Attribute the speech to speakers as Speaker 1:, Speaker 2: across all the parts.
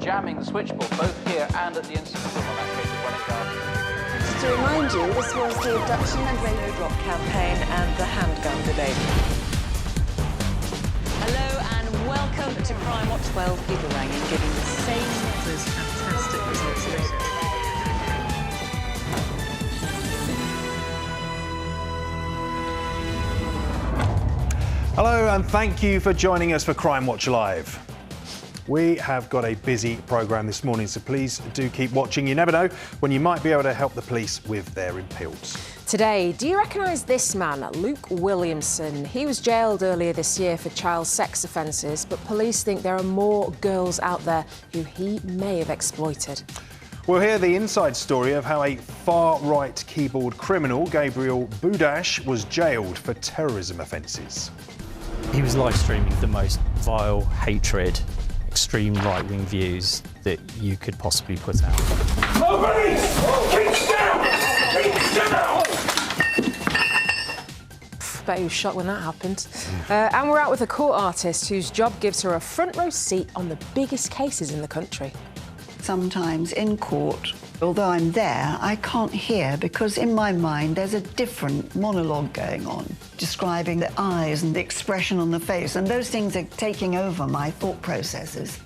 Speaker 1: jamming the switchboard, both here and at the incident room on that case of Welling Garden.
Speaker 2: Just to remind you, this was the abduction and radio drop campaign and the handgun debate. Hello and welcome to CrimeWatch. 12 people rang in giving the same... Those fantastic results.
Speaker 3: Hello and thank you for joining us for CrimeWatch Live. We have got a busy programme this morning, so please do keep watching. You never know when you might be able to help the police with their appeals.
Speaker 4: Today, do you recognise this man, Luke Williamson? He was jailed earlier this year for child sex offences, but police think there are more girls out there who he may have exploited.
Speaker 3: We'll hear the inside story of how a far-right keyboard criminal, Gabriel Budash, was jailed for terrorism offences.
Speaker 5: He was live streaming the most vile hatred, extreme right-wing views that you could possibly put out.
Speaker 6: Nobody! Keep down! Keep down!
Speaker 4: Bet he was shocked when that happened. And we're out with a court artist whose job gives her a front row seat on the biggest cases in the country.
Speaker 7: Sometimes in court, although I'm there, I can't hear because in my mind there's a different monologue going on, describing the eyes and the expression on the face, and those things are taking over my thought processes.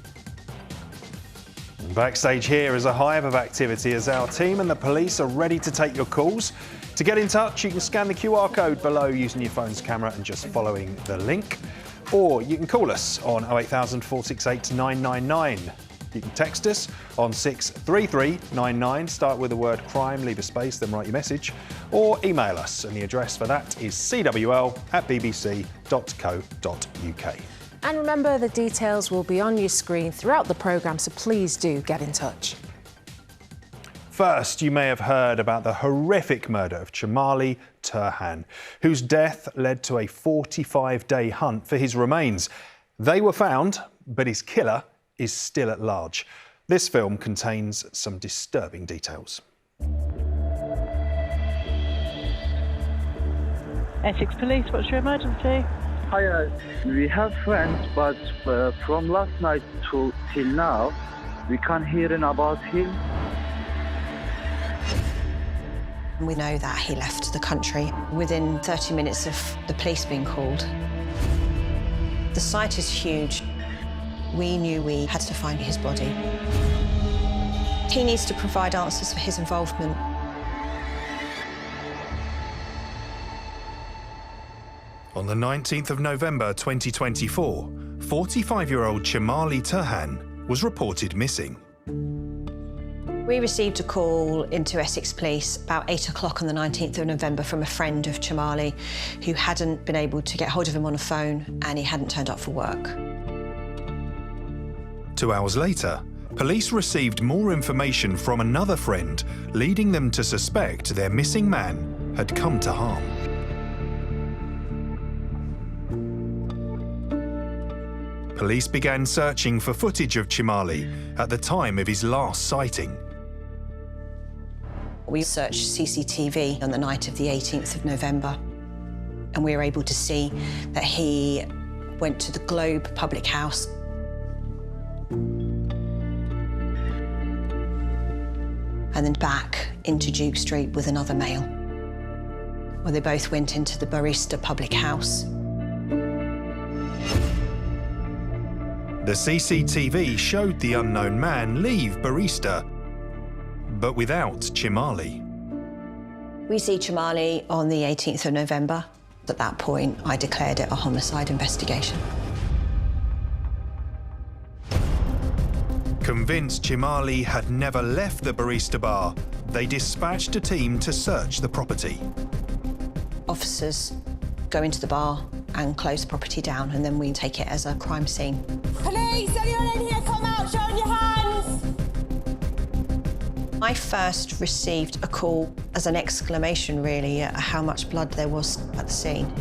Speaker 3: Backstage here is a hive of activity as our team and the police are ready to take your calls. To get in touch, you can scan the QR code below using your phone's camera and just following the link. Or you can call us on 08000 468 999. You can text us on 63399, start with the word crime, leave a space, then write your message, or email us, and the address for that is cwl@bbc.co.uk.
Speaker 4: And remember, the details will be on your screen throughout the programme, so please do get in touch.
Speaker 3: First, you may have heard about the horrific murder of Chamali Turhan, whose death led to a 45-day hunt for his remains. They were found, but his killer is still at large. This film contains some disturbing details.
Speaker 8: Essex Police, what's your emergency?
Speaker 9: Hi, we have friends, but from last night till now, we can't hear about him.
Speaker 10: We know that he left the country within 30 minutes of the police being called. The site is huge. We knew we had to find his body. He needs to provide answers for his involvement.
Speaker 3: On the 19th of November 2024, 45-year-old Chamali Turhan was reported missing.
Speaker 10: We received a call into Essex Police about 8 o'clock on the 19th of November from a friend of Chamali who hadn't been able to get hold of him on a phone and he hadn't turned up for work.
Speaker 3: 2 hours later, police received more information from another friend, leading them to suspect their missing man had come to harm. Police began searching for footage of Chamali at the time of his last sighting.
Speaker 10: We searched CCTV on the night of the 18th of November, and we were able to see that he went to the Globe public house. And then back into Duke Street with another male, where they both went into the Barista public house.
Speaker 3: The CCTV showed the unknown man leave Barista, but without Chamali.
Speaker 10: We see Chamali on the 18th of November. At that point, I declared it a homicide investigation.
Speaker 3: Convinced Chamali had never left the Barista bar, they dispatched a team to search the property.
Speaker 10: Officers go into the bar and close the property down, and then we take it as a crime scene.
Speaker 11: Police, anyone in here, come out, show your hands!
Speaker 10: I first received a call as an exclamation, really, at how much blood there was at the scene.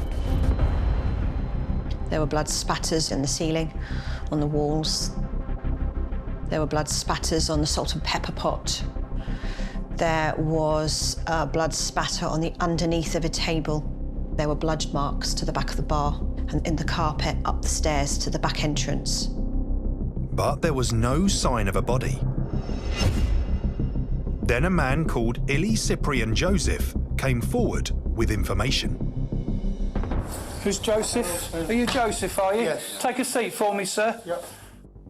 Speaker 10: There were blood spatters in the ceiling, on the walls. There were blood spatters on the salt and pepper pot. There was blood spatter on the underneath of a table. There were blood marks to the back of the bar and in the carpet up the stairs to the back entrance.
Speaker 3: but there was no sign of a body. Then a man called Illy Cyprian Joseph came forward with information.
Speaker 12: Who's Joseph? Are you Joseph, are you? Yes. Take a seat for me, sir. Yep.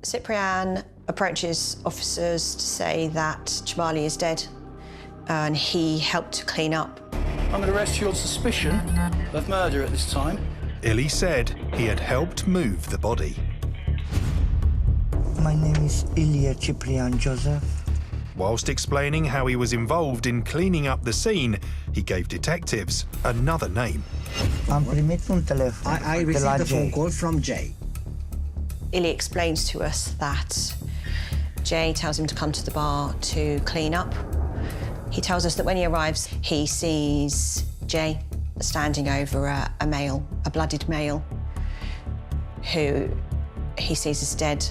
Speaker 10: Cyprian approaches officers to say that Chamali is dead and he helped to clean up.
Speaker 12: I'm going to arrest you on suspicion of murder at this time.
Speaker 3: Illy said he had helped move the body.
Speaker 13: My name is Ilya Cyprian Joseph.
Speaker 3: Whilst explaining how he was involved in cleaning up the scene, he gave detectives another name.
Speaker 13: I received a phone call from Jay.
Speaker 10: Illy explains to us that Jay tells him to come to the bar to clean up. He tells us that when he arrives, he sees Jay standing over a male, a bloodied male, who he sees is dead.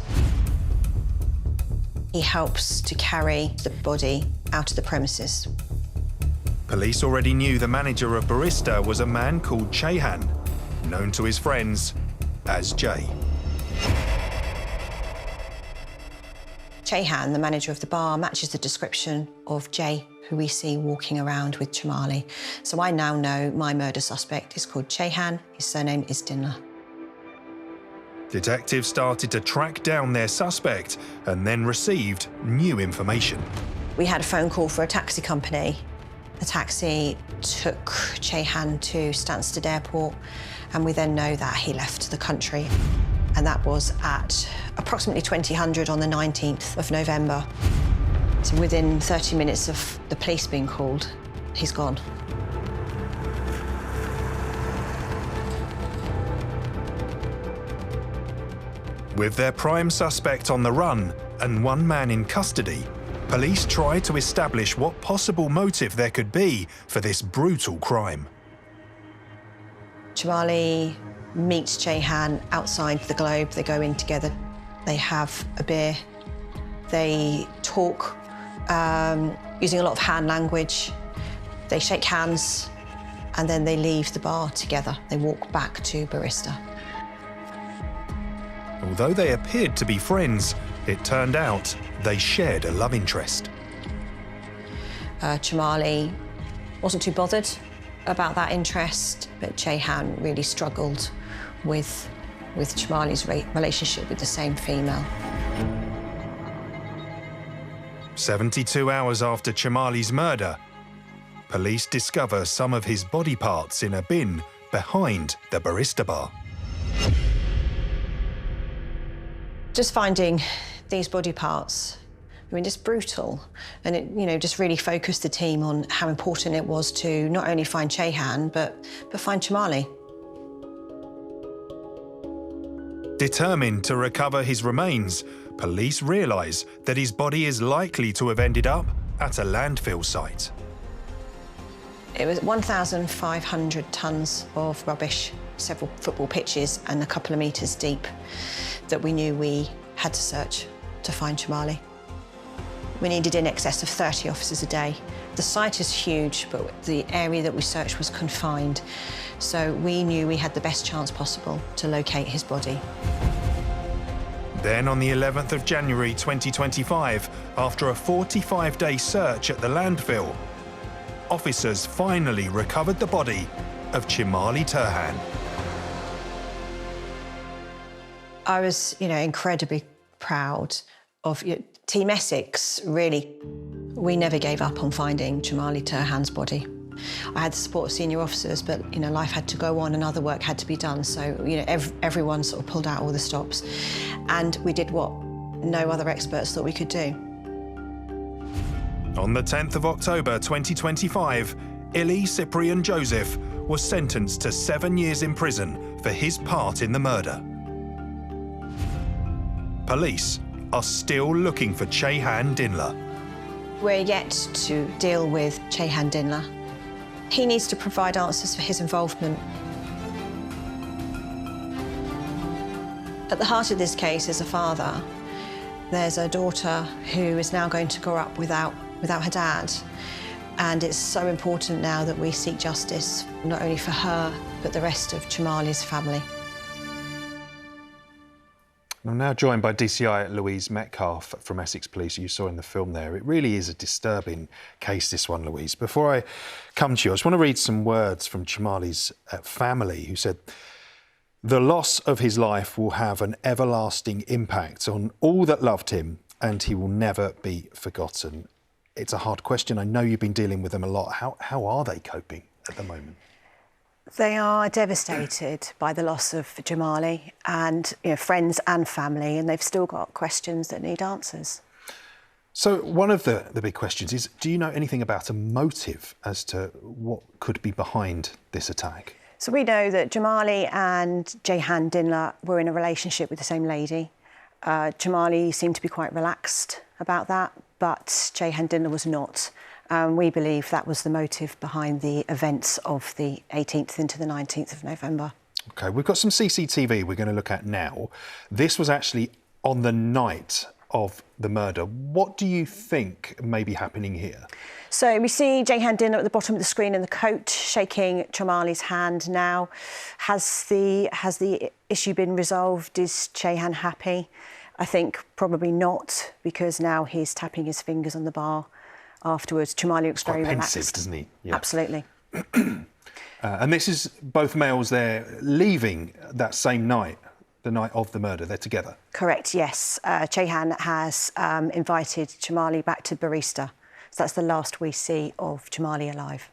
Speaker 10: He helps to carry the body out of the premises.
Speaker 3: Police already knew the manager of Barista was a man called Chehan, known to his friends as Jay.
Speaker 10: Chehan, the manager of the bar, matches the description of Jay, who we see walking around with Chamali. So I now know my murder suspect is called Chehan. His surname is Dinla.
Speaker 3: Detectives started to track down their suspect and then received new information.
Speaker 10: We had a phone call for a taxi company. The taxi took Chehan to Stansted Airport, and we then know that he left the country. And that was at approximately 2000 on the 19th of November. So within 30 minutes of the police being called, he's gone.
Speaker 3: With their prime suspect on the run and one man in custody, police tried to establish what possible motive there could be for this brutal crime.
Speaker 10: Chamali meets Chehan outside the Globe. They go in together. They have a beer. They talk using a lot of hand language. They shake hands, and then they leave the bar together. They walk back to Barista.
Speaker 3: Although they appeared to be friends, it turned out they shared a love interest.
Speaker 10: Chamali wasn't too bothered about that interest, but Chehan really struggled with Chamali's relationship with the same female.
Speaker 3: 72 hours after Chamali's murder, police discover some of his body parts in a bin behind the Barista bar.
Speaker 10: Just finding these body parts, I mean, just brutal. And it, just really focused the team on how important it was to not only find Chehan, but find Chamali.
Speaker 3: Determined to recover his remains, police realise that his body is likely to have ended up at a landfill site.
Speaker 10: It was 1,500 tonnes of rubbish, several football pitches and a couple of metres deep, that we knew we had to search to find Chamali. We needed in excess of 30 officers a day. The site is huge, but the area that we searched was confined, so we knew we had the best chance possible to locate his body.
Speaker 3: Then on the 11th of January 2025, after a 45-day search at the landfill, officers finally recovered the body of Chamali Turhan.
Speaker 10: I was, incredibly proud of Team Essex, really. We never gave up on finding Chamali Turhan's body. I had the support of senior officers, but, life had to go on and other work had to be done. So, everyone sort of pulled out all the stops. And we did what no other experts thought we could do.
Speaker 3: On the 10th of October 2025, Illy Cyprian Joseph was sentenced to 7 years in prison for his part in the murder. Police are still looking for Chehan Dinla.
Speaker 10: We're yet to deal with Chehan Dinla. He needs to provide answers for his involvement. At the heart of this case is a father. There's a daughter who is now going to grow up without her dad. And it's so important now that we seek justice, not only for her, but the rest of Chamali's family.
Speaker 3: I'm now joined by DCI Louise Metcalfe from Essex Police, who you saw in the film there. It really is a disturbing case, this one, Louise. Before I come to you, I just want to read some words from Jamali's family, who said, "The loss of his life will have an everlasting impact on all that loved him, and he will never be forgotten." It's a hard question. I know you've been dealing with them a lot. How are they coping at the moment?
Speaker 10: They are devastated by the loss of Jamali and friends and family, and they've still got questions that need answers.
Speaker 3: So one of the big questions is, do you know anything about a motive as to what could be behind this attack?
Speaker 10: So we know that Jamali and Jayhan Dinla were in a relationship with the same lady. Jamali seemed to be quite relaxed about that, but Jayhan Dinla was not. We believe that was the motive behind the events of the 18th into the 19th of November.
Speaker 3: OK, we've got some CCTV we're going to look at now. This was actually on the night of the murder. What do you think may be happening here?
Speaker 10: So we see Jayhan Dinla at the bottom of the screen in the coat, shaking Jamali's hand now. Has the issue been resolved? Is Jayhan happy? I think probably not, because now he's tapping his fingers on the bar. Afterwards, Jamali looks very relaxed.
Speaker 3: Pensive, doesn't he? Yeah.
Speaker 10: Absolutely.
Speaker 3: And this is both males there leaving that same night, the night of the murder. They're together.
Speaker 10: Correct, yes. Jayhan has invited Jamali back to Barista. So that's the last we see of Jamali alive.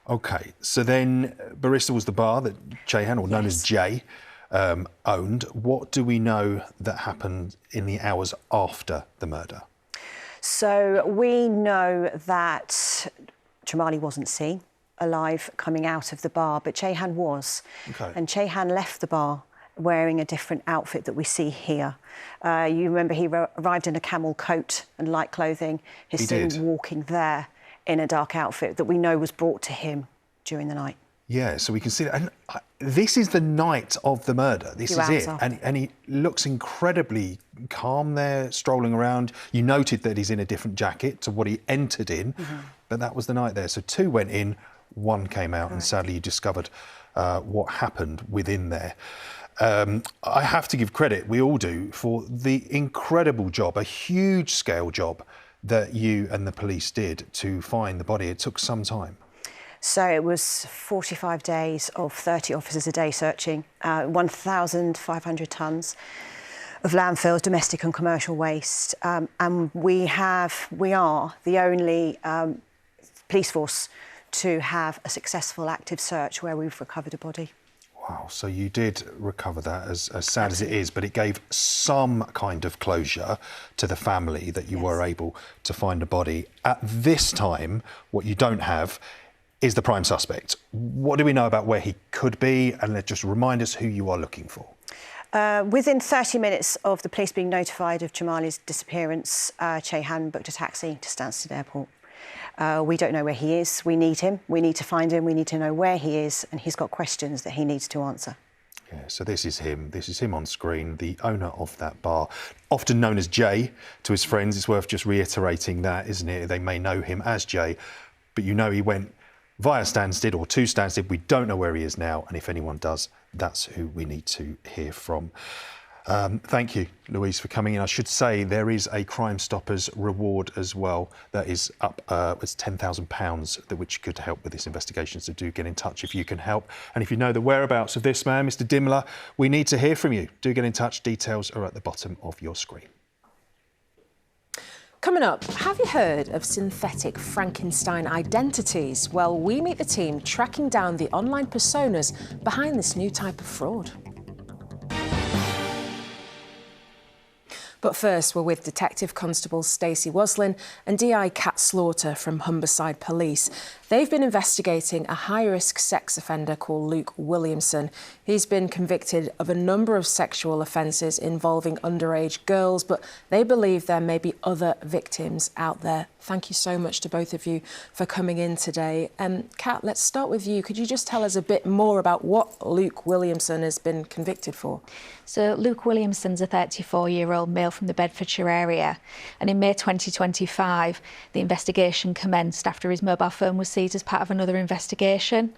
Speaker 10: OK, so then Barista was the bar that Jayhan, or known as Jay, owned. What do we know that happened in the hours after the murder? So we know that Jamali wasn't seen alive coming out of the bar, but Jayhan was. Okay. And Jayhan left the bar wearing a different outfit that we see here. You remember he arrived in a camel coat and light clothing. He's seen walking there in a dark outfit that we know was brought to him during the night.
Speaker 3: Yeah, so we can see that. And this is the night of the murder. This is it. And he looks incredibly calm there, strolling around. You noted that he's in a different jacket to what he entered in, but that was the night there. So 2 went in, 1 came out, and sadly you discovered what happened within there. I have to give credit, we all do, for the incredible job, a huge scale job that you and the police did to find the body. It took some time.
Speaker 10: So it was 45 days of 30 officers a day searching, 1,500 tonnes of landfills, domestic and commercial waste. And we are the only police force to have a successful active search where we've recovered a body.
Speaker 3: Wow, so you did recover that, as sad as it is, but it gave some kind of closure to the family that you were able to find a body. At this time, what you don't have is the prime suspect. What do we know about where he could be? And let's just remind us who you are looking for.
Speaker 10: Within 30 minutes of the police being notified of Jamali's disappearance, Jayhan booked a taxi to Stansted Airport. We don't know where he is. We need him. We need to find him. We need to know where he is, and he's got questions that he needs to answer.
Speaker 3: Yeah, so this is him. This is him on screen, the owner of that bar, often known as Jay to his friends. It's worth just reiterating that, isn't it? They may know him as Jay, but you know he went via Stansted or to Stansted. We don't know where he is now, and if anyone does, that's who we need to hear from. Thank you, Louise, for coming in. I should say there is a Crime Stoppers reward as well that is up. It's £10,000 which could help with this investigation, so do get in touch if you can help. And if you know the whereabouts of this man, Mr. Dinla, we need to hear from you. Do get in touch. Details are at the bottom of your screen.
Speaker 4: Coming up, have you heard of synthetic Frankenstein identities? Well, we meet the team tracking down the online personas behind this new type of fraud. But first, we're with Detective Constable Stacey Waslin and DI Kat Slaughter from Humberside Police. They've been investigating a high-risk sex offender called Luke Williamson. He's been convicted of a number of sexual offences involving underage girls, but they believe there may be other victims out there. Thank you so much to both of you for coming in today. Kat, let's start with you. Could you just tell us a bit more about what Luke Williamson has been convicted for?
Speaker 14: So Luke Williamson's a 34-year-old male from the Bedfordshire area, and in May 2025 the investigation commenced after his mobile phone was seized as part of another investigation.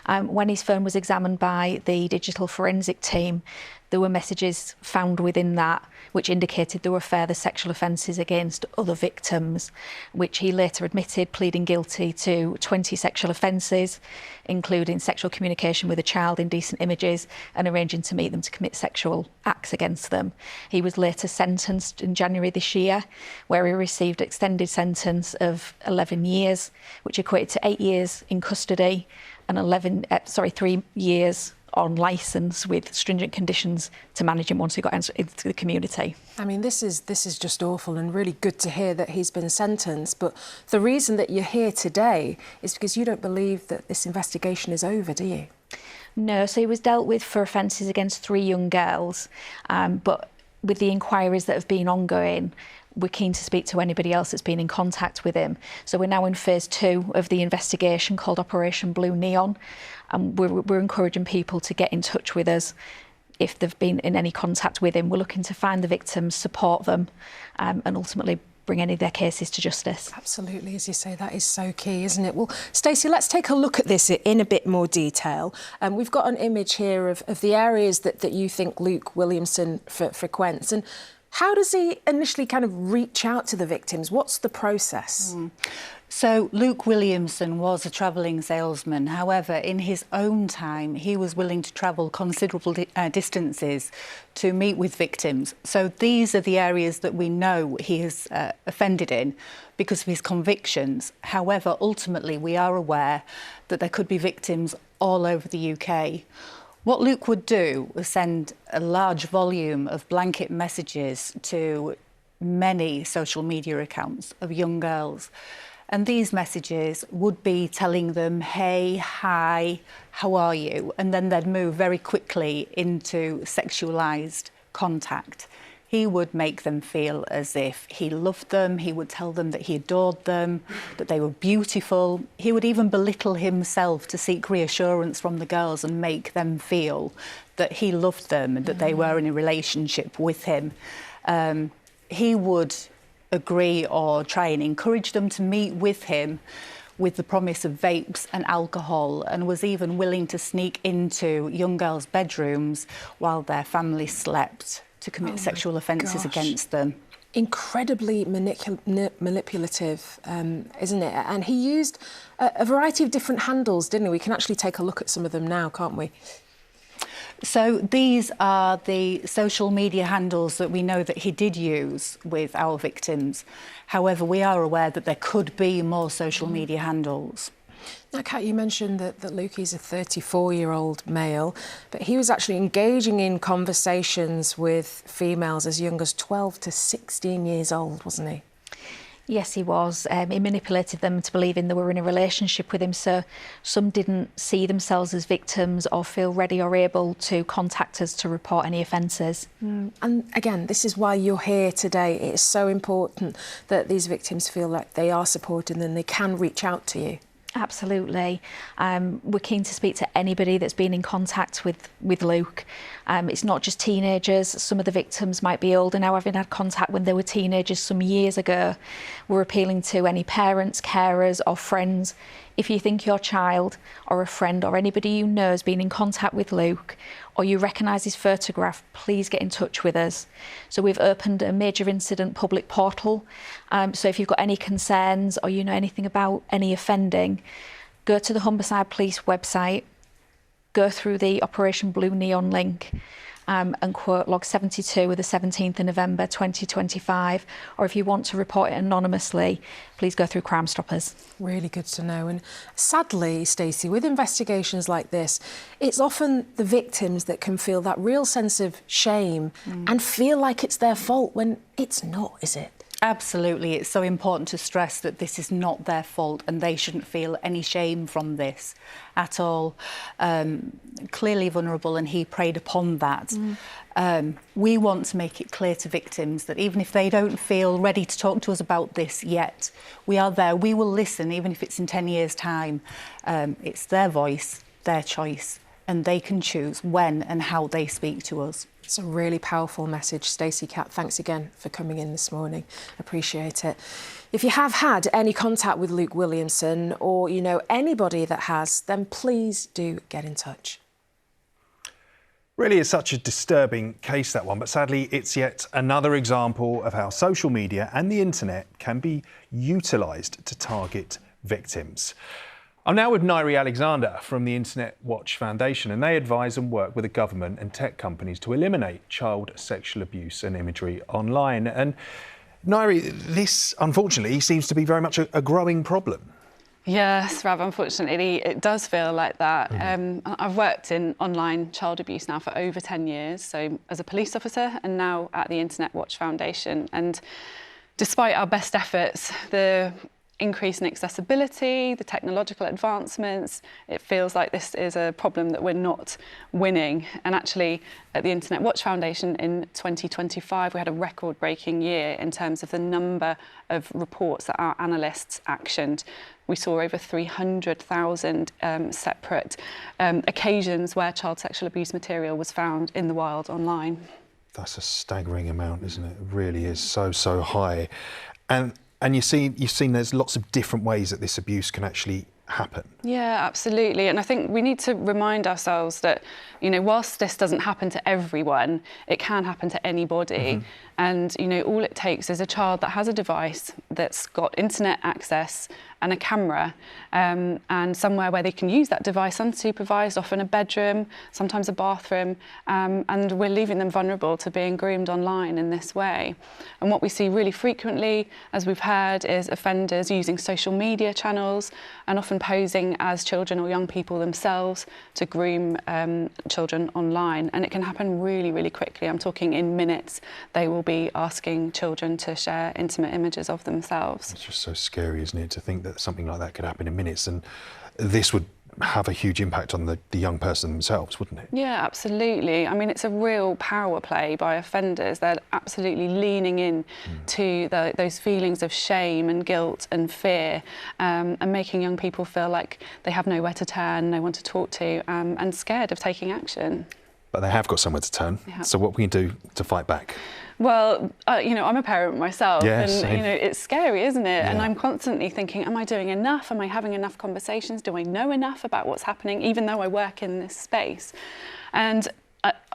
Speaker 14: When his phone was examined by the digital forensic team, there were messages found within that which indicated there were further sexual offences against other victims, which he later admitted, pleading guilty to 20 sexual offences, including sexual communication with a child, indecent images, and arranging to meet them to commit sexual acts against them. He was later sentenced in January this year, where he received an extended sentence of 11 years, which equated to 8 years in custody and 3 years on licence with stringent conditions to manage him once he got into the community.
Speaker 4: I mean, this is just awful, and really good to hear that he's been sentenced. But the reason that you're here today is because you don't believe that this investigation is over, do you?
Speaker 14: No, so he was dealt with for offences against 3 young girls, but with the inquiries that have been ongoing, we're keen to speak to anybody else that's been in contact with him. So we're now in phase 2 of the investigation called Operation Blue Neon, and we're encouraging people to get in touch with us if they've been in any contact with him. We're looking to find the victims, support them, and ultimately bring any of their cases to justice.
Speaker 4: Absolutely, as you say, that is so key, isn't it? Well, Stacey, let's take a look at this in a bit more detail. We've got an image here of the areas that you think Luke Williamson frequents. And how does he initially kind of reach out to the victims? What's the process?
Speaker 15: So Luke Williamson was a travelling salesman. However, in his own time, he was willing to travel considerable distances to meet with victims. So these are the areas that we know he has offended in because of his convictions. However, ultimately, we are aware that there could be victims all over the UK. What Luke would do was send a large volume of blanket messages to many social media accounts of young girls. And these messages would be telling them, hey, hi, how are you? And then they'd move very quickly into sexualised contact. He would make them feel as if he loved them. He would tell them that he adored them, that they were beautiful. He would even belittle himself to seek reassurance from the girls and make them feel that he loved them and that they were in a relationship with him. He would agree or try and encourage them to meet with him with the promise of vapes and alcohol, and was even willing to sneak into young girls' bedrooms while their family slept to commit sexual offences against them.
Speaker 4: Incredibly manipulative, isn't it? And he used a variety of different handles, didn't he? We can actually take a look at some of them now, can't we?
Speaker 15: So these are the social media handles that we know that he did use with our victims. However, we are aware that there could be more social media handles.
Speaker 4: Now, Kat, you mentioned that Luke is a 34-year-old male, but he was actually engaging in conversations with females as young as 12 to 16 years old, wasn't he?
Speaker 14: Yes, he was. He manipulated them to believing they were in a relationship with him, so some didn't see themselves as victims or feel ready or able to contact us to report any offences.
Speaker 4: And again, this is why you're here today. It is so important that these victims feel like they are supported and they can reach out to you.
Speaker 14: Absolutely. We're keen to speak to anybody that's been in contact with Luke. It's not just teenagers. Some of the victims might be older now, having had contact when they were teenagers some years ago. We're appealing to any parents, carers or friends. If you think your child or a friend or anybody you know has been in contact with Luke, or you recognise his photograph, please get in touch with us. So we've opened a major incident public portal. So if you've got any concerns or you know anything about any offending, go to the Humberside Police website, go through the Operation Blue Neon link, and quote log 72 of the 17th of November 2025, or if you want to report it anonymously, please go through Crime Stoppers.
Speaker 4: Really good to know. And sadly, Stacey, with investigations like this, it's often the victims that can feel that real sense of shame and feel like it's their fault when it's not, is it?
Speaker 15: Absolutely. It's so important to stress that this is not their fault and they shouldn't feel any shame from this at all. Clearly vulnerable, and he preyed upon that. We want to make it clear to victims that even if they don't feel ready to talk to us about this yet, we are there. We will listen, even if it's in 10 years' time. It's their voice, their choice, and they can choose when and how they speak to us.
Speaker 4: It's a really powerful message. Stacey, Kat, thanks again for coming in this morning. Appreciate it. If you have had any contact with Luke Williamson, or you know anybody that has, then please do get in touch.
Speaker 3: Really is such a disturbing case, that one, but sadly it's yet another example of how social media and the internet can be utilised to target victims. I'm now with Nairi Alexander from the Internet Watch Foundation, and they advise and work with the government and tech companies to eliminate child sexual abuse and imagery online. And Nairi, this unfortunately seems to be very much a growing problem.
Speaker 16: Yes, Rav, unfortunately it does feel like that. I've worked in online child abuse now for over 10 years, so as a police officer and now at the Internet Watch Foundation. And despite our best efforts, the increase in accessibility, the technological advancements, it feels like this is a problem that we're not winning. And actually, at the Internet Watch Foundation in 2025, we had a record-breaking year in terms of the number of reports that our analysts actioned. We saw over 300,000 separate occasions where child sexual abuse material was found in the wild online.
Speaker 3: That's a staggering amount, isn't it? It really is so high. And you've seen there's lots of different ways that this abuse can actually happen.
Speaker 16: Yeah, absolutely. And I think we need to remind ourselves that, you know, whilst this doesn't happen to everyone, it can happen to anybody. And, you know, all it takes is a child that has a device that's got internet access and a camera, and somewhere where they can use that device unsupervised, often a bedroom, sometimes a bathroom, and we're leaving them vulnerable to being groomed online in this way. And what we see really frequently, as we've heard, is offenders using social media channels and often posing as children or young people themselves to groom children online. And it can happen really quickly. I'm talking in minutes. They will be asking children to share intimate images of themselves.
Speaker 3: It's just so scary, isn't it, to think that something like that could happen in minutes, and this would have a huge impact on the young person themselves, wouldn't it?
Speaker 16: Yeah, absolutely. I mean, it's a real power play by offenders. They're absolutely leaning in to those feelings of shame and guilt and fear, and making young people feel like they have nowhere to turn, no one to talk to, and scared of taking action.
Speaker 3: But they have got somewhere to turn.
Speaker 16: Yeah.
Speaker 3: So what can we do to fight back?
Speaker 16: Well, you know, I'm a parent myself,
Speaker 3: Yes,
Speaker 16: and you know, it's scary, isn't it?
Speaker 3: Yeah.
Speaker 16: And I'm constantly thinking, am I doing enough? Am I having enough conversations? Do I know enough about what's happening, even though I work in this space? And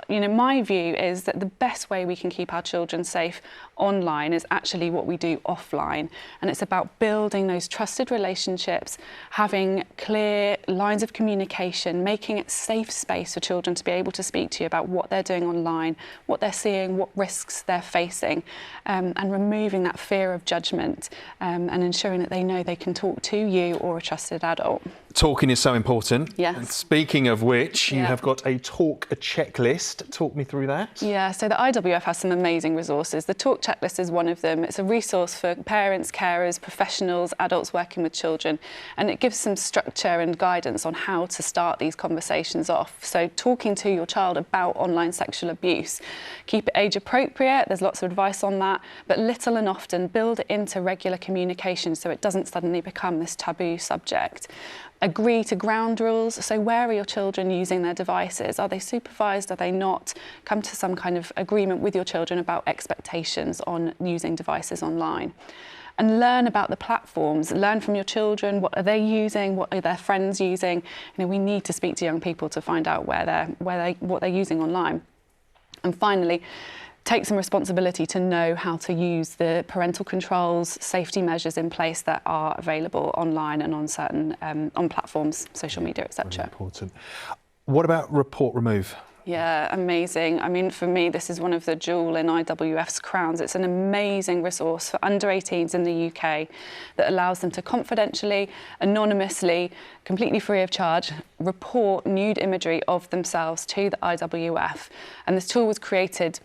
Speaker 16: you know, my view is that the best way we can keep our children safe online is actually what we do offline. And it's about building those trusted relationships, having clear lines of communication, making it safe space for children to be able to speak to you about what they're doing online, what they're seeing, what risks they're facing, and removing that fear of judgment, and ensuring that they know they can talk to you or a trusted adult.
Speaker 3: Talking is so important.
Speaker 16: Yes.
Speaker 3: And speaking of which, you have got a checklist. Talk me through that.
Speaker 16: Yeah, so the IWF has some amazing resources. The Talk Checklist is one of them. It's a resource for parents, carers, professionals, adults working with children, and it gives some structure and guidance on how to start these conversations off. So talking to your child about online sexual abuse. Keep it age appropriate, there's lots of advice on that, but little and often build it into regular communication so it doesn't suddenly become this taboo subject. Agree to ground rules. So where are your children using their devices? Are they supervised? Are they not? Come to some kind of agreement with your children about expectations on using devices online. And learn about the platforms. Learn from your children. What are they using? What are their friends using? You know, we need to speak to young people to find out what they're using online. And finally, take some responsibility to know how to use the parental controls, safety measures in place that are available online and on certain on platforms, social media, etc.
Speaker 3: Really important. What about report remove?
Speaker 16: Yeah, amazing. I mean, for me, this is one of the jewel in IWF's crowns. It's an amazing resource for under 18s in the UK that allows them to confidentially, anonymously, completely free of charge, report nude imagery of themselves to the IWF. And this tool was co-created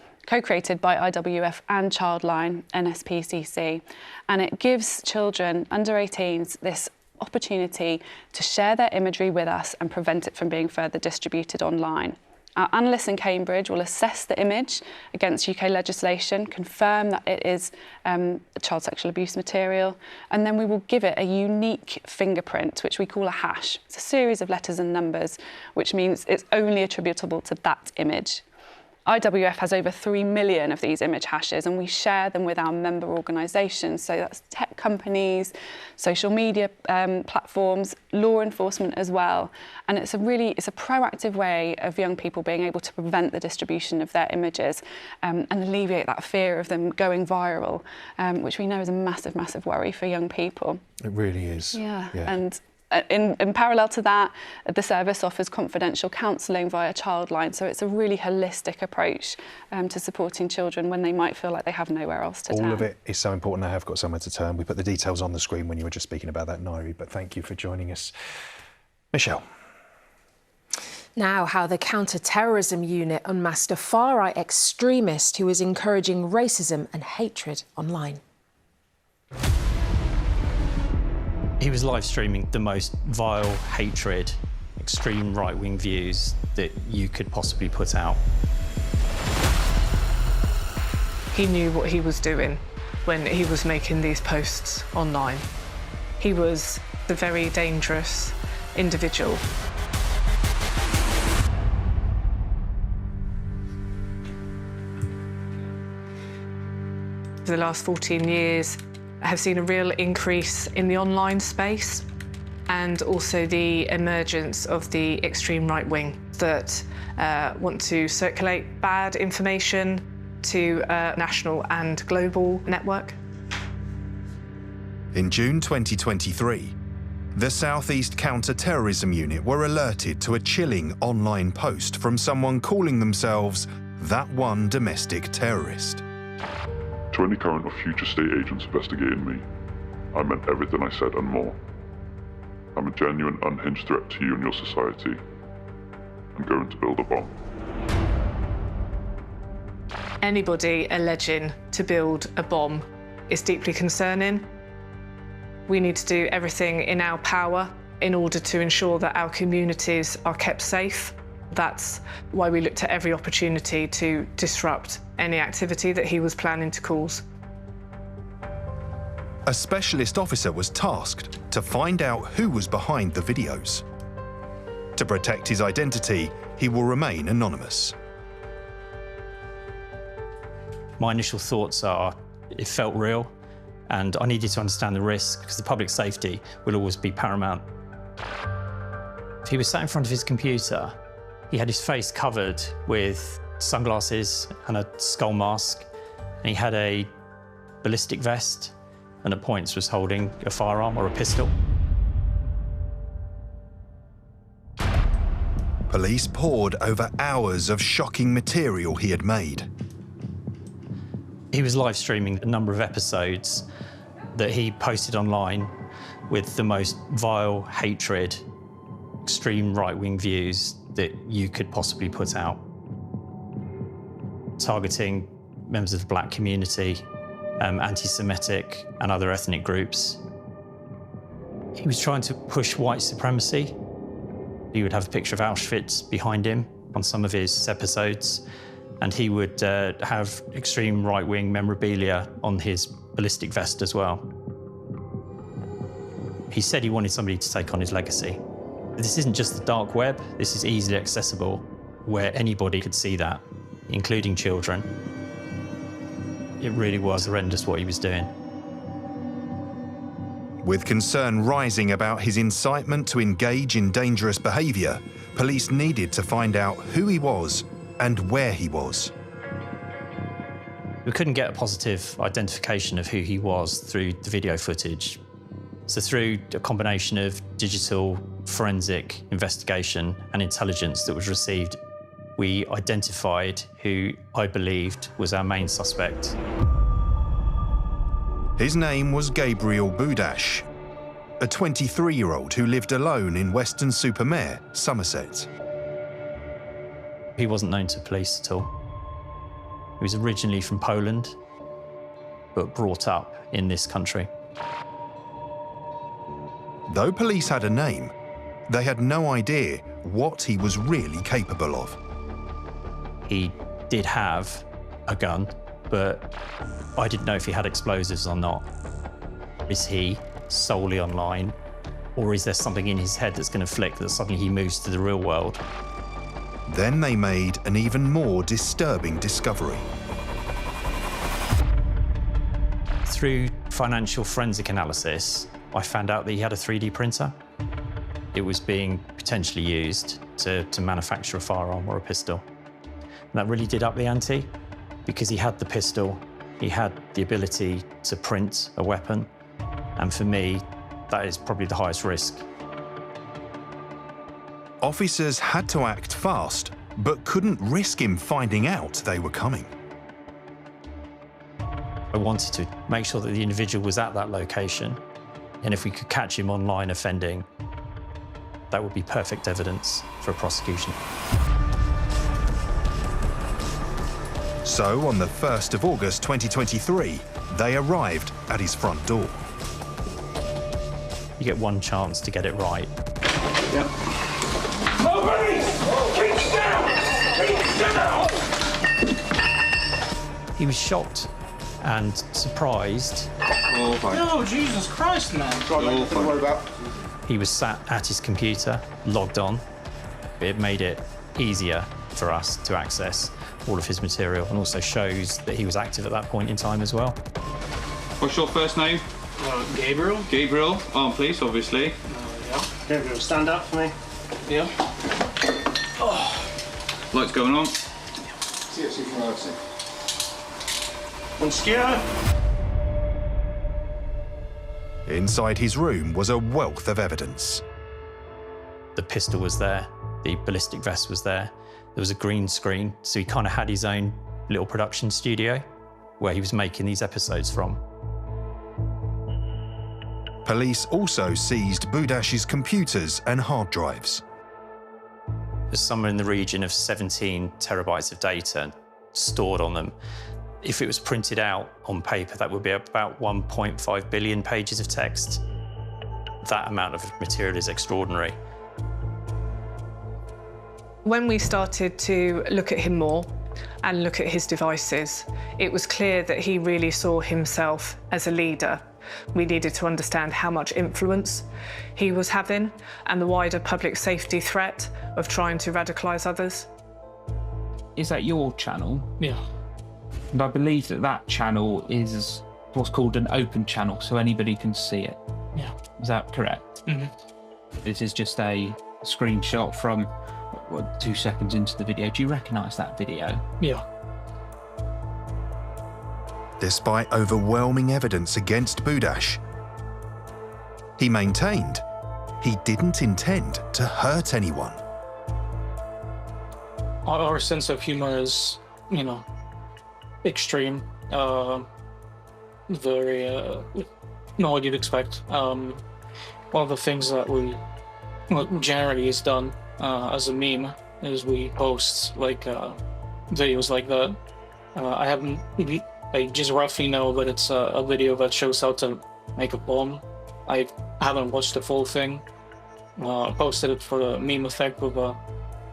Speaker 16: by IWF and Childline, NSPCC, and it gives children under 18s this opportunity to share their imagery with us and prevent it from being further distributed online. Our analysts in Cambridge will assess the image against UK legislation, confirm that it is child sexual abuse material, and then we will give it a unique fingerprint, which we call a hash. It's a series of letters and numbers, which means it's only attributable to that image. IWF has over 3 million of these image hashes, and we share them with our member organisations. So that's tech companies, social media platforms, law enforcement as well. And it's a proactive way of young people being able to prevent the distribution of their images and alleviate that fear of them going viral, which we know is a massive, massive worry for young people.
Speaker 3: It really is.
Speaker 16: Yeah. And in parallel to that, the service offers confidential counselling via Childline, so it's a really holistic approach to supporting children when they might feel like they have nowhere else to turn.
Speaker 3: All of it is so important. They have got somewhere to turn. We put the details on the screen when you were just speaking about that, Nairi, but thank you for joining us. Michelle.
Speaker 4: Now, how the counter-terrorism unit unmasked a far-right extremist who was encouraging racism and hatred online.
Speaker 5: He was live streaming the most vile hatred, extreme right-wing views that you could possibly put out.
Speaker 17: He knew what he was doing when he was making these posts online. He was a very dangerous individual. For the last 14 years, I have seen a real increase in the online space and also the emergence of the extreme right wing that want to circulate bad information to a national and global network.
Speaker 18: In June 2023, the South East Counter-Terrorism Unit were alerted to a chilling online post from someone calling themselves that one domestic terrorist.
Speaker 19: To any current or future state agents investigating me, I meant everything I said and more. I'm a genuine, unhinged threat to you and your society. I'm going to build a bomb.
Speaker 17: Anybody alleging to build a bomb is deeply concerning. We need to do everything in our power in order to ensure that our communities are kept safe. That's why we looked at every opportunity to disrupt any activity that he was planning to cause.
Speaker 18: A specialist officer was tasked to find out who was behind the videos. To protect his identity, he will remain anonymous.
Speaker 5: My initial thoughts are, it felt real, and I needed to understand the risk because the public safety will always be paramount. If he was sat in front of his computer, he had his face covered with sunglasses and a skull mask, and he had a ballistic vest and at points was holding a firearm or a pistol.
Speaker 18: Police pored over hours of shocking material he had made.
Speaker 5: He was live streaming a number of episodes that he posted online with the most vile hatred, extreme right-wing views that you could possibly put out, targeting members of the black community, anti-Semitic and other ethnic groups. He was trying to push white supremacy. He would have a picture of Auschwitz behind him on some of his episodes, and he would have extreme right-wing memorabilia on his ballistic vest as well. He said he wanted somebody to take on his legacy. This isn't just the dark web, this is easily accessible, where anybody could see that, including children. It really was horrendous what he was doing.
Speaker 18: With concern rising about his incitement to engage in dangerous behaviour, police needed to find out who he was and where he was.
Speaker 5: We couldn't get a positive identification of who he was through the video footage. So through a combination of digital forensic investigation and intelligence that was received, we identified who I believed was our main suspect.
Speaker 18: His name was Gabriel Budash, a 23-year-old who lived alone in Weston-super-Mare, Somerset.
Speaker 5: He wasn't known to police at all. He was originally from Poland, but brought up in this country.
Speaker 18: Though police had a name, they had no idea what he was really capable of.
Speaker 5: He did have a gun, but I didn't know if he had explosives or not. Is he solely online, or is there something in his head that's going to flick that suddenly he moves to the real world?
Speaker 18: Then they made an even more disturbing discovery.
Speaker 5: Through financial forensic analysis, I found out that he had a 3D printer. It was being potentially used to manufacture a firearm or a pistol. And that really did up the ante, because he had the pistol, he had the ability to print a weapon, and for me, that is probably the highest risk.
Speaker 18: Officers had to act fast, but couldn't risk him finding out they were coming.
Speaker 5: I wanted to make sure that the individual was at that location, and if we could catch him online offending, that would be perfect evidence for a prosecution.
Speaker 18: So on the 1st of August 2023, they arrived at his front door.
Speaker 5: You get one chance to get it right.
Speaker 6: Yep. Nobody! Keep down! Keep down!
Speaker 5: He was shocked and surprised.
Speaker 12: Oh, Jesus Christ, man.
Speaker 6: Nothing to worry about.
Speaker 5: He was sat at his computer, logged on. It made it easier for us to access all of his material, and also shows that he was active at that point in time as well.
Speaker 20: What's your first name?
Speaker 12: Gabriel.
Speaker 20: Gabriel, armed police, obviously.
Speaker 12: Yeah. Gabriel, stand up for me. Yeah.
Speaker 20: Oh. Lights going on.
Speaker 6: See it, see from outside.
Speaker 12: One secure.
Speaker 18: Inside his room was a wealth of evidence.
Speaker 5: The pistol was there, the ballistic vest was there, there was a green screen, so he kind of had his own little production studio where he was making these episodes from.
Speaker 18: Police also seized Budash's computers and hard drives.
Speaker 5: There's somewhere in the region of 17 terabytes of data stored on them. If it was printed out on paper, that would be about 1.5 billion pages of text. That amount of material is extraordinary.
Speaker 17: When we started to look at him more and look at his devices, it was clear that he really saw himself as a leader. We needed to understand how much influence he was having and the wider public safety threat of trying to radicalise others.
Speaker 21: Is that your channel?
Speaker 12: Yeah.
Speaker 21: And I believe that that channel is what's called an open channel, so anybody can see it.
Speaker 12: Yeah.
Speaker 21: Is that correct?
Speaker 12: Mm-hmm.
Speaker 21: This is just a screenshot from 2 seconds into the video. Do you recognise that video?
Speaker 12: Yeah.
Speaker 18: Despite overwhelming evidence against Budash, he maintained he didn't intend to hurt anyone.
Speaker 12: Our sense of humor is, extreme. Very, not what you'd expect. One of the things that we generally is done as a meme is we post videos like that. I just roughly know that it's a video that shows how to make a bomb. I haven't watched the full thing. I posted it for the meme effect with a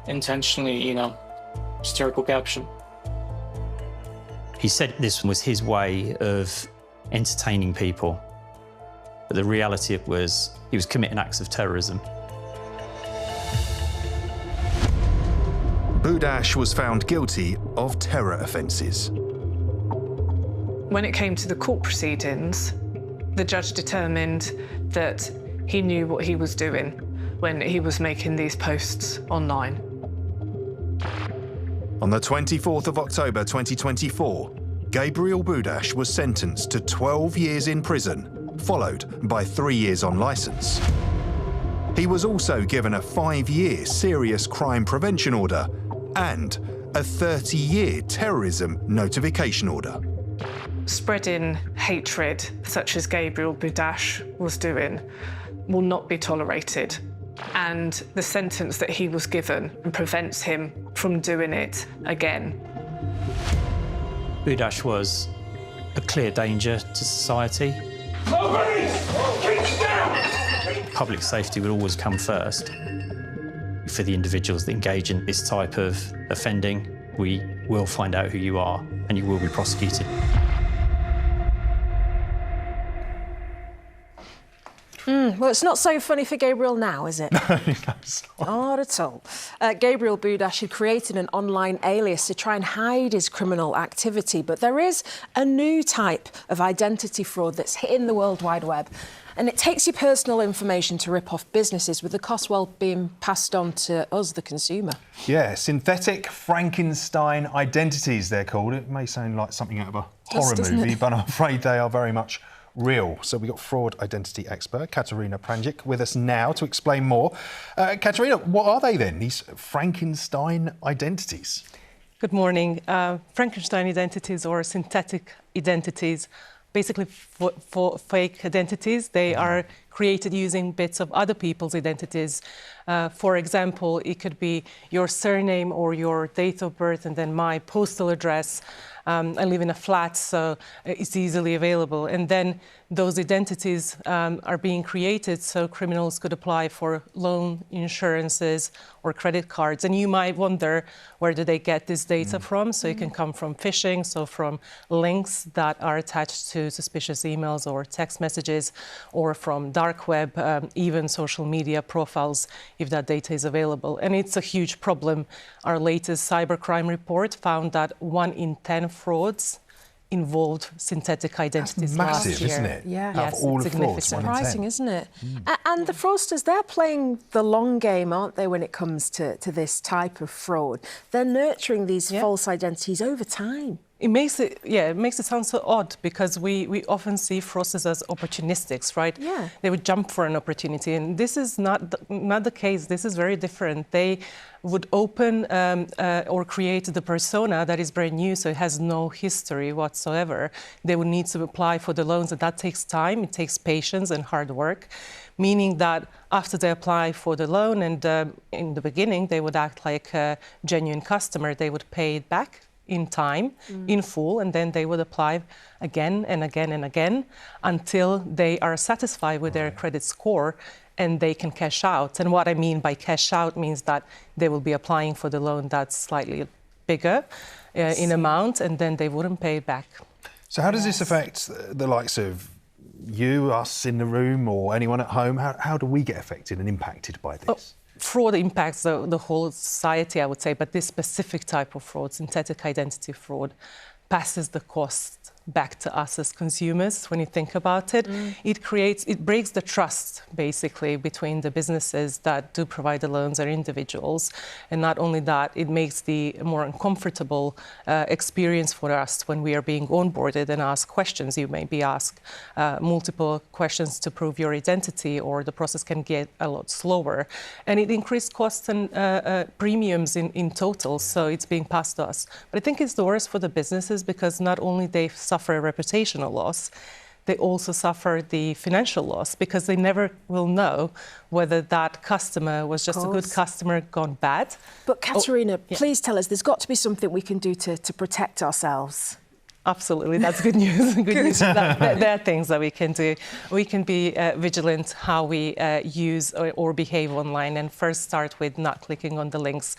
Speaker 12: intentionally, satirical caption.
Speaker 5: He said this was his way of entertaining people, but the reality was he was committing acts of terrorism.
Speaker 18: Budash was found guilty of terror offences.
Speaker 17: When it came to the court proceedings, the judge determined that he knew what he was doing when he was making these posts online.
Speaker 18: On the 24th of October 2024, Gabriel Budash was sentenced to 12 years in prison, followed by 3 years on licence. He was also given a 5-year serious crime prevention order and a 30-year terrorism notification order.
Speaker 17: Spreading hatred, such as Gabriel Budash was doing, will not be tolerated. And the sentence that he was given prevents him from doing it again.
Speaker 5: Budash was a clear danger to society. Public safety would always come first. For the individuals that engage in this type of offending, we will find out who you are and you will be prosecuted.
Speaker 4: Well, it's not so funny for Gabriel now, is it? Not at all. Gabriel Budash had created an online alias to try and hide his criminal activity, but there is a new type of identity fraud that's hitting the World Wide Web, and it takes your personal information to rip off businesses, with the cost, well, being passed on to us, the consumer.
Speaker 3: Yeah, synthetic Frankenstein identities, they're called. It may sound like something out of a horror movie, but I'm afraid they are very much real. So we've got fraud identity expert Katerina Pranjic with us now to explain more. Katerina, what are they then, these Frankenstein identities?
Speaker 1: Good morning. Frankenstein identities, or synthetic identities, basically for fake identities. They are created using bits of other people's identities. For example, it could be your surname or your date of birth and then my postal address. I live in a flat, so it's easily available. And then those identities are being created so criminals could apply for loan insurances or credit cards. And you might wonder, where do they get this data from? So it can come from phishing, so from links that are attached to suspicious emails or text messages, or from dark web, even social media profiles, if that data is available. And it's a huge problem. Our latest cybercrime report found that 1 in 10 frauds involved synthetic identities last year.
Speaker 3: Massive, isn't it?
Speaker 4: Yeah,
Speaker 3: yes, all the frauds,
Speaker 4: surprising, isn't it? And the fraudsters, they're playing the long game, aren't they, when it comes to this type of fraud? They're nurturing these false identities over time.
Speaker 1: It makes it sound so odd, because we often see fraudsters as opportunistics, right?
Speaker 4: Yeah.
Speaker 1: They would jump for an opportunity, and this is not the case. This is very different. They would open or create the persona that is brand new, so it has no history whatsoever. They would need to apply for the loans, and that takes time. It takes patience and hard work, meaning that after they apply for the loan, and in the beginning they would act like a genuine customer, they would pay it back in time, in full, and then they would apply again and again and again until they are satisfied with their credit score and they can cash out. And what I mean by cash out means that they will be applying for the loan that's slightly bigger in amount, and then they wouldn't pay it back.
Speaker 3: So how does this affect the likes of you, us in the room, or anyone at home? How do we get affected and impacted by this?
Speaker 1: Fraud impacts the whole society, I would say, but this specific type of fraud, synthetic identity fraud, passes the cost back to us as consumers. When you think about it, it breaks the trust, basically, between the businesses that do provide the loans and individuals. And not only that, it makes the more uncomfortable experience for us when we are being onboarded and asked questions. You may be asked multiple questions to prove your identity, or the process can get a lot slower. And it increased costs and premiums in total, so it's being passed to us. But I think it's the worst for the businesses, because not only they suffer a reputational loss, they also suffer the financial loss, because they never will know whether that customer was just a good customer gone bad.
Speaker 4: But Katerina, please tell us, there's got to be something we can do to protect ourselves.
Speaker 1: Absolutely, that's good news. Good news. There are things that we can do. We can be vigilant how we use or behave online, and first start with not clicking on the links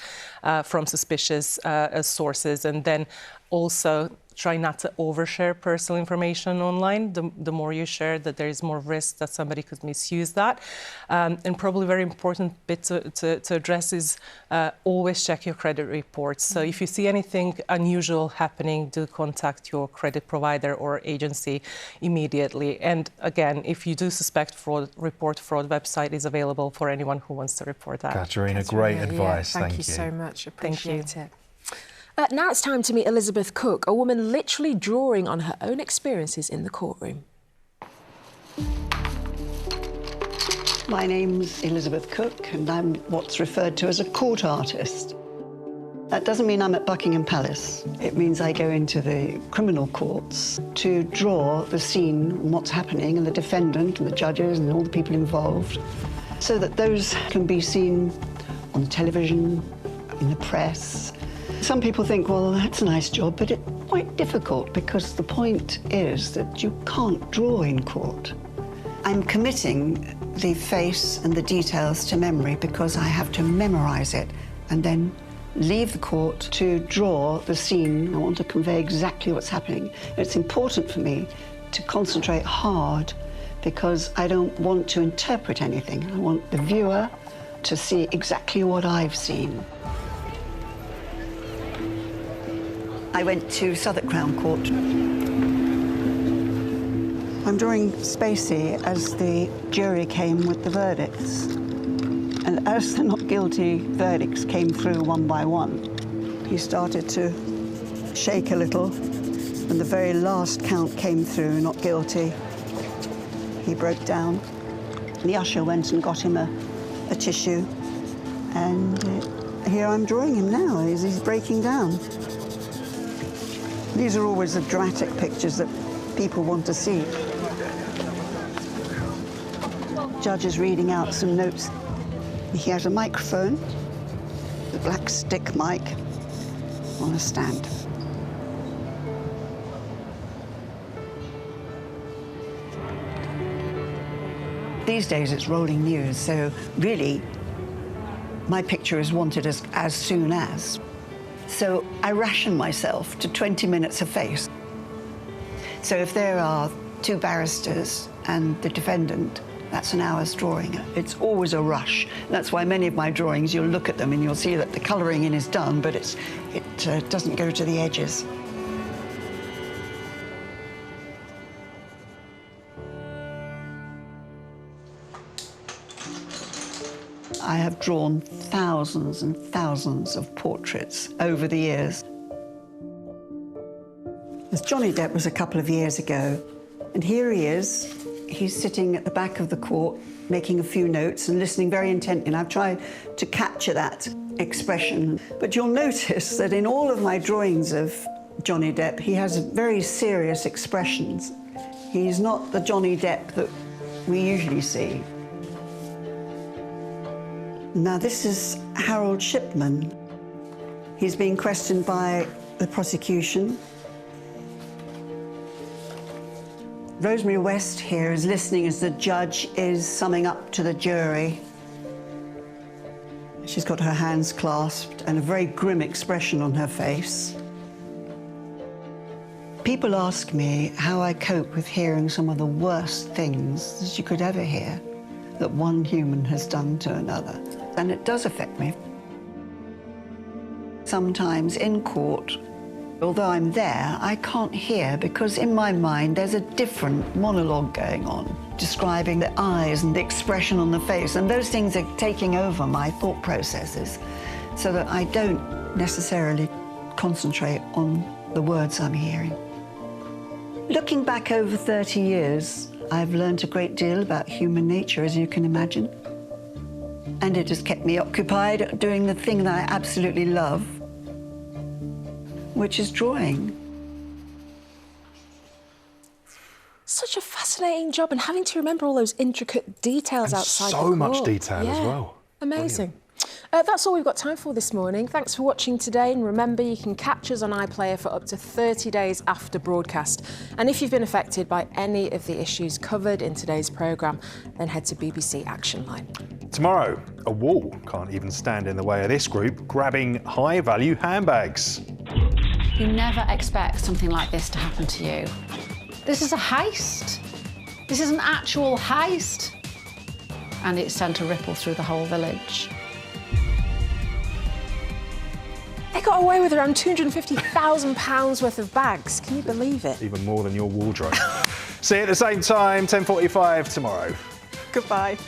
Speaker 1: from suspicious sources, and then also try not to overshare personal information online. The more you share, that there is more risk that somebody could misuse that. And probably very important bit to address is always check your credit reports. So if you see anything unusual happening, do contact your credit provider or agency immediately. And again, if you do suspect fraud, Report Fraud website is available for anyone who wants to report that.
Speaker 3: Katerina, great advice.
Speaker 4: Thank you so much. Appreciate it. Now it's time to meet Elizabeth Cook, a woman literally drawing on her own experiences in the courtroom.
Speaker 7: My name's Elizabeth Cook, and I'm what's referred to as a court artist. That doesn't mean I'm at Buckingham Palace. It means I go into the criminal courts to draw the scene and what's happening, and the defendant and the judges and all the people involved, so that those can be seen on television, in the press. Some people think, well, that's a nice job, but it's quite difficult, because the point is that you can't draw in court. I'm committing the face and the details to memory, because I have to memorize it and then leave the court to draw the scene. I want to convey exactly what's happening. It's important for me to concentrate hard because I don't want to interpret anything. I want the viewer to see exactly what I've seen. I went to Southwark Crown Court. I'm drawing Spacey as the jury came with the verdicts. And as the not guilty verdicts came through one by one, he started to shake a little. When the very last count came through, not guilty, he broke down. The usher went and got him a tissue. And here I'm drawing him now as he's breaking down. These are always the dramatic pictures that people want to see. The judge is reading out some notes. He has a microphone, the black stick mic, on a stand. These days it's rolling news, so really my picture is wanted as soon as. So I ration myself to 20 minutes a face. So if there are two barristers and the defendant, that's an hour's drawing. It's always a rush. That's why many of my drawings, you'll look at them and you'll see that the colouring in is done, but it doesn't go to the edges. I have drawn thousands and thousands of portraits over the years. As Johnny Depp was a couple of years ago, and here he is. He's sitting at the back of the court, making a few notes and listening very intently, and I've tried to capture that expression. But you'll notice that in all of my drawings of Johnny Depp, he has very serious expressions. He's not the Johnny Depp that we usually see. Now, this is Harold Shipman. He's being questioned by the prosecution. Rosemary West here is listening as the judge is summing up to the jury. She's got her hands clasped and a very grim expression on her face. People ask me how I cope with hearing some of the worst things that you could ever hear that one human has done to another. And it does affect me. Sometimes in court, although I'm there, I can't hear because in my mind there's a different monologue going on, describing the eyes and the expression on the face, and those things are taking over my thought processes so that I don't necessarily concentrate on the words I'm hearing. Looking back over 30 years, I've learned a great deal about human nature, as you can imagine. And it has kept me occupied doing the thing that I absolutely love, which is drawing.
Speaker 4: Such a fascinating job, and having to remember all those intricate details
Speaker 3: and
Speaker 4: outside
Speaker 3: so
Speaker 4: the court.
Speaker 3: much detail as well.
Speaker 4: Amazing. That's all we've got time for this morning. Thanks for watching today, and remember you can catch us on iPlayer for up to 30 days after broadcast. And if you've been affected by any of the issues covered in today's programme, then head to BBC Action Line.
Speaker 3: Tomorrow, a wall can't even stand in the way of this group grabbing high-value handbags.
Speaker 2: You never expect something like this to happen to you. This is a heist. This is an actual heist. And it's sent a ripple through the whole village.
Speaker 4: They got away with around £250,000 worth of bags. Can you believe it?
Speaker 3: Even more than your wardrobe. See you at the same time, 10:45 tomorrow.
Speaker 4: Goodbye.